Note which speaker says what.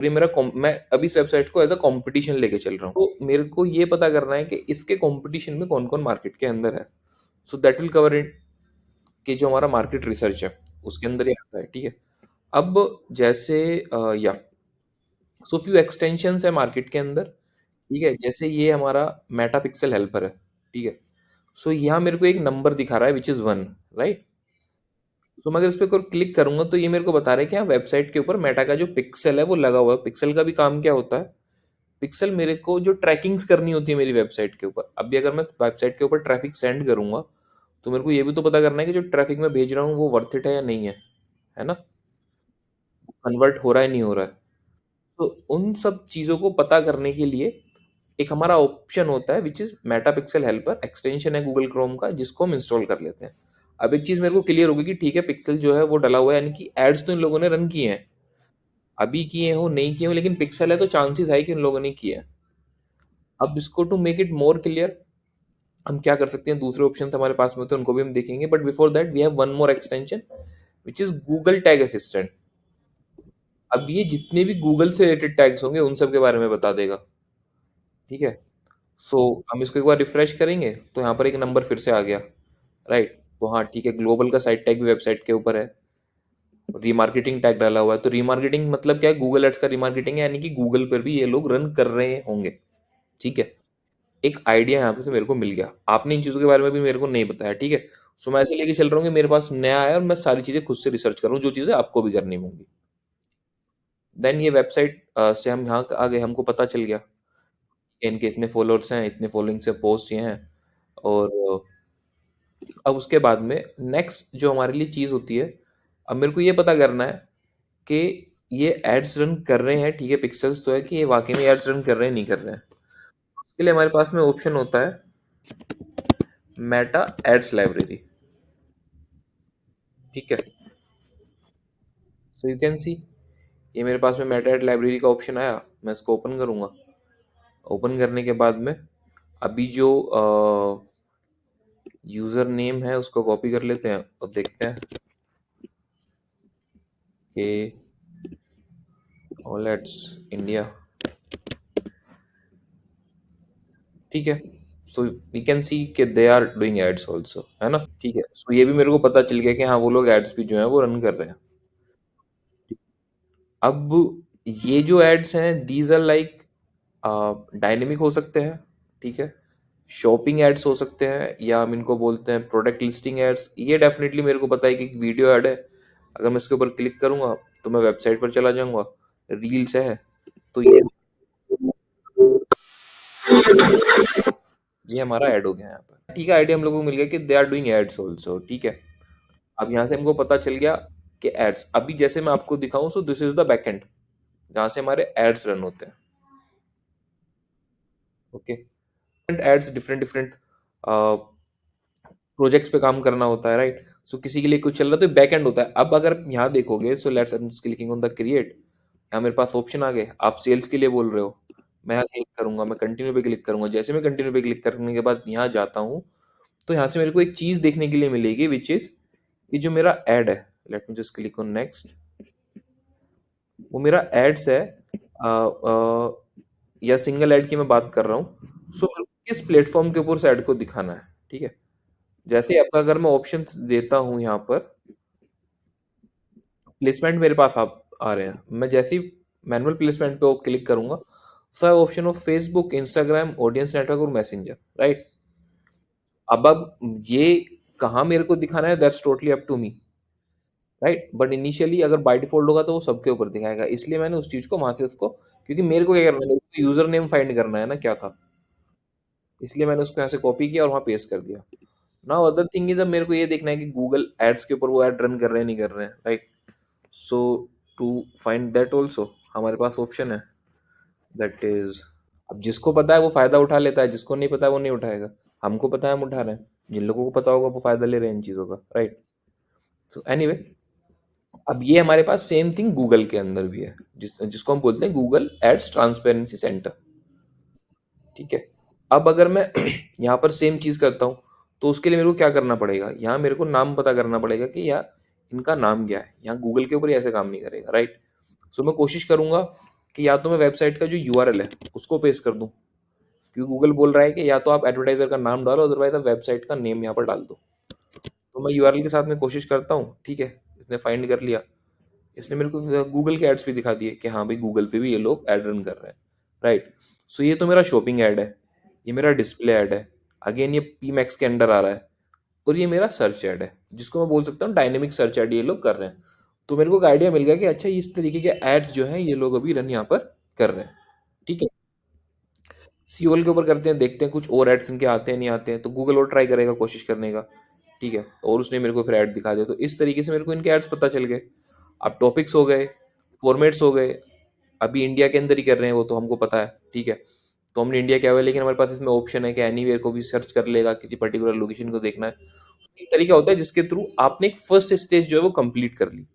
Speaker 1: ये मैं अभी इस वेबसाइट को एज अ कंपटीशन लेके चल रहा हूँ, तो मेरे को ये पता करना है कि इसके कंपटीशन में कौन कौन मार्केट के अंदर है। So that will cover it, कि जो हमारा मार्केट रिसर्च है उसके अंदर ये आता है, ठीक है। अब जैसे या सो फ्यू एक्सटेंशंस है मार्केट के अंदर, ठीक है। जैसे ये हमारा मेटा पिक्सल हेल्पर है, ठीक है। सो यहाँ मेरे को एक नंबर दिखा रहा है विच इज 1, राइट। तो मैं अगर इस पे क्लिक करूंगा तो ये मेरे को बता रहा है कि हाँ, वेबसाइट के ऊपर मेटा का जो पिक्सल है वो लगा हुआ है। पिक्सल का भी काम क्या होता है, पिक्सल मेरे को जो ट्रैकिंग्स करनी होती है मेरी वेबसाइट के ऊपर। अब भी अगर मैं वेबसाइट के ऊपर ट्रैफिक सेंड करूंगा तो मेरे को ये भी तो पता करना है कि जो ट्रैफिक मैं भेज रहा हूँ वो वर्थ इट है या नहीं है ना, कन्वर्ट हो रहा है नहीं हो रहा है। तो उन सब चीज़ों को पता करने के लिए एक हमारा ऑप्शन होता है which is Meta pixel helper, extension है गूगल क्रोम का जिसको हम इंस्टॉल कर लेते हैं। अब एक चीज़ मेरे को क्लियर होगी कि ठीक है, पिक्सल जो है वो डला हुआ है, यानी कि एड्स तो इन लोगों ने रन किए हैं, अभी किए हो नहीं किए हो, लेकिन पिक्सल है तो चांसेस है कि उन लोगों ने किए हैं। अब इसको to make it more clear हम क्या कर सकते हैं, दूसरे ऑप्शन हमारे पास में होते हैं उनको भी हम देखेंगे, but before that we have one more extension which is Google tag assistant. अब ये जितने भी गूगल से रिलेटेड टैग्स होंगे उन सब के बारे में बता देगा, ठीक है। सो हम इसको एक बार रिफ्रेश करेंगे तो यहाँ पर एक नंबर फिर से आ गया, राइट। तो हाँ ठीक है, ग्लोबल का साइट टैग भी वेबसाइट के ऊपर है, रीमार्केटिंग टैग डाला हुआ है। तो रीमार्केटिंग मतलब क्या है, गूगल एड्स का रीमार्केटिंग है, यानी कि गूगल पर भी ये लोग रन कर रहे होंगे, ठीक है। एक आइडिया यहाँ पे तो मेरे को मिल गया, आपने इन चीज़ों के बारे में भी मेरे को नहीं बताया, ठीक है। सो मैं ऐसे लेके चल रहा हूँ कि मेरे पास नया है और मैं सारी चीज़ें खुद से रिसर्च करूँ, जो चीज़ें आपको भी करनी होंगी। देन ये वेबसाइट से हम यहाँ आ गए, हमको पता चल गया कि इनके इतने फॉलोअर्स हैं, इतने फॉलोइंग से पोस्ट ये हैं। और अब उसके बाद में नेक्स्ट जो हमारे लिए चीज़ होती है, अब मेरे को ये पता करना है कि ये एड्स रन कर रहे हैं, ठीक है, पिक्सल्स तो है कि ये वाकई में एड्स रन कर रहे हैं नहीं कर रहे हैं। उसके लिए हमारे पास में ऑप्शन होता है मेटा एड्स लाइब्रेरी, ठीक है। सो यू कैन सी, ये मेरे पास में मेटा एड लाइब्रेरी का ऑप्शन आया, मैं इसको ओपन करूंगा। ओपन करने के बाद में अभी जो यूज़र नेम है उसको कॉपी कर लेते हैं और देखते हैं कि ऑल एड्स इंडिया, ठीक है। सो वी कैन सी कि they are doing ads also, है ना, ठीक है। सो ये भी मेरे को पता चल गया कि हाँ, वो लोग एड्स भी जो है वो रन कर रहे हैं। अब ये जो एड्स हैं दीज आर लाइक डायनेमिक हो सकते हैं, ठीक है। शॉपिंग एड्स हो सकते हैं, या हम इनको बोलते हैं प्रोडक्ट लिस्टिंग एड्स। ये डेफिनेटली मेरे को पता है कि एक वीडियो ऐड है, अगर मैं इसके ऊपर क्लिक करूंगा तो मैं वेबसाइट पर चला जाऊंगा, रील्स है, तो ये हमारा ऐड हो गया यहाँ पर, ठीक है। आइडिया हम लोगों को मिल गया कि they are doing ads also, ठीक है। अब यहाँ से हमको पता चल गया कि एड्स, अभी जैसे मैं आपको दिखाऊं, so this is the backend जहाँ से हमारे एड्स रन होते हैं, okay. Ads different different projects पे काम करना होता है, राइट। सो किसी के लिए कुछ चल रहा है तो बैक एंड होता है। अब अगर यहाँ देखोगे, so let's I am clicking on the create, यहाँ मेरे पास ऑप्शन आ गए, आप सेल्स के लिए बोल रहे हो, मैं यहाँ क्लिक करूंगा, मैं कंटिन्यू पे क्लिक करूंगा। जैसे मैं कंटिन्यू पे क्लिक करने के बाद यहाँ जाता हूँ तो यहाँ से मेरे को एक चीज़ देखने के लिए मिलेगी विच इज कि जो मेरा एड है, let me just click on next, वो मेरा एड्स है, या सिंगल एड की मैं बात कर रहा हूँ। सो किस प्लेटफॉर्म के ऊपर उस एड को दिखाना है, ठीक है। जैसे अब अगर मैं ऑप्शन देता हूँ यहाँ पर, प्लेसमेंट मेरे पास आप आ रहे हैं, मैं जैसे ही मैनुअल प्लेसमेंट पे क्लिक करूंगा so option of Facebook, Instagram, audience network और मैसेंजर, राइट। अब ये कहाँ मेरे को दिखाना है, that's totally up to me, right. But initially अगर बाय डिफॉल्ट होगा तो वो सबके ऊपर दिखाएगा, इसलिए मैंने उस चीज को वहां से उसको, क्योंकि मेरे को क्या करना है, मेरे को यूजर नेम फाइंड करना है ना क्या था, इसलिए मैंने उसको यहाँ से कॉपी किया और वहाँ पेस्ट कर दिया। नाउ अदर थिंग इज, अब मेरे को ये देखना है कि गूगल एड्स के ऊपर वो एड रन कर रहे हैं नहीं कर रहे हैं, right. So to find that also हमारे पास ऑप्शन है, दैट इज, अब जिसको पता है वो फायदा उठा लेता है, जिसको नहीं पता है वो नहीं उठाएगा। हमको पता है हम उठा रहे हैं, जिन लोगों को पता होगा वो फायदा ले रहे हैं इन चीज़ों का, राइट। सो एनीवे, अब ये हमारे पास सेम थिंग गूगल के अंदर भी है, जिसको हम बोलते हैं गूगल एड्स ट्रांसपेरेंसी सेंटर, ठीक है। अब अगर मैं यहाँ पर सेम चीज़ करता हूँ तो उसके लिए मेरे को क्या करना पड़ेगा, यहाँ मेरे को नाम पता करना पड़ेगा कि यार इनका नाम क्या है। यहाँ गूगल के ऊपर ही ऐसे काम नहीं करेगा, राइट। सो मैं कोशिश करूंगा कि या तो मैं वेबसाइट का जो यूआरएल है उसको पेस्ट कर दूं, क्योंकि गूगल बोल रहा है कि या तो आप एडवर्टाइजर का नाम डालो, अदरवाइज आप वेबसाइट का नेम यहाँ पर डाल दो। तो मैं यूआरएल के साथ में कोशिश करता हूँ, ठीक है, इसने फाइंड कर लिया, इसने मेरे को गूगल के एड्स भी दिखा दिए कि हाँ भाई गूगल पे भी ये लोग ऐड रन कर रहे हैं, राइट। सो ये तो मेरा शॉपिंग ऐड है, ये मेरा डिस्प्ले ऐड है, अगेन ये पी मैक्स के अंडर आ रहा है, और ये मेरा सर्च ऐड है जिसको मैं बोल सकता हूँ डायनेमिक सर्च ऐड ये लोग कर रहे हैं। तो मेरे को एक आइडिया मिल गया कि अच्छा इस तरीके के एड्स जो हैं ये लोग अभी रन यहाँ पर कर रहे हैं, ठीक है। सीओएल के ऊपर करते हैं, देखते हैं कुछ और एड्स इनके आते हैं नहीं आते हैं, तो गूगल और ट्राई करेगा कोशिश करने का, ठीक है, और उसने मेरे को फिर ऐड दिखा दिया। तो इस तरीके से मेरे को इनके एड्स पता चल गए। अब टॉपिक्स हो गए, फॉर्मेट्स हो गए, अभी इंडिया के अंदर ही कर रहे हैं वो तो हमको पता है, ठीक है। तो हमने इंडिया किया हुआ है, लेकिन हमारे पास इसमें ऑप्शन है कि एनीवेयर को भी सर्च कर लेगा, किसी पर्टिकुलर लोकेशन को देखना है। एक तरीका होता है जिसके थ्रू आपने एक फर्स्ट स्टेज जो है वो कंप्लीट कर ली,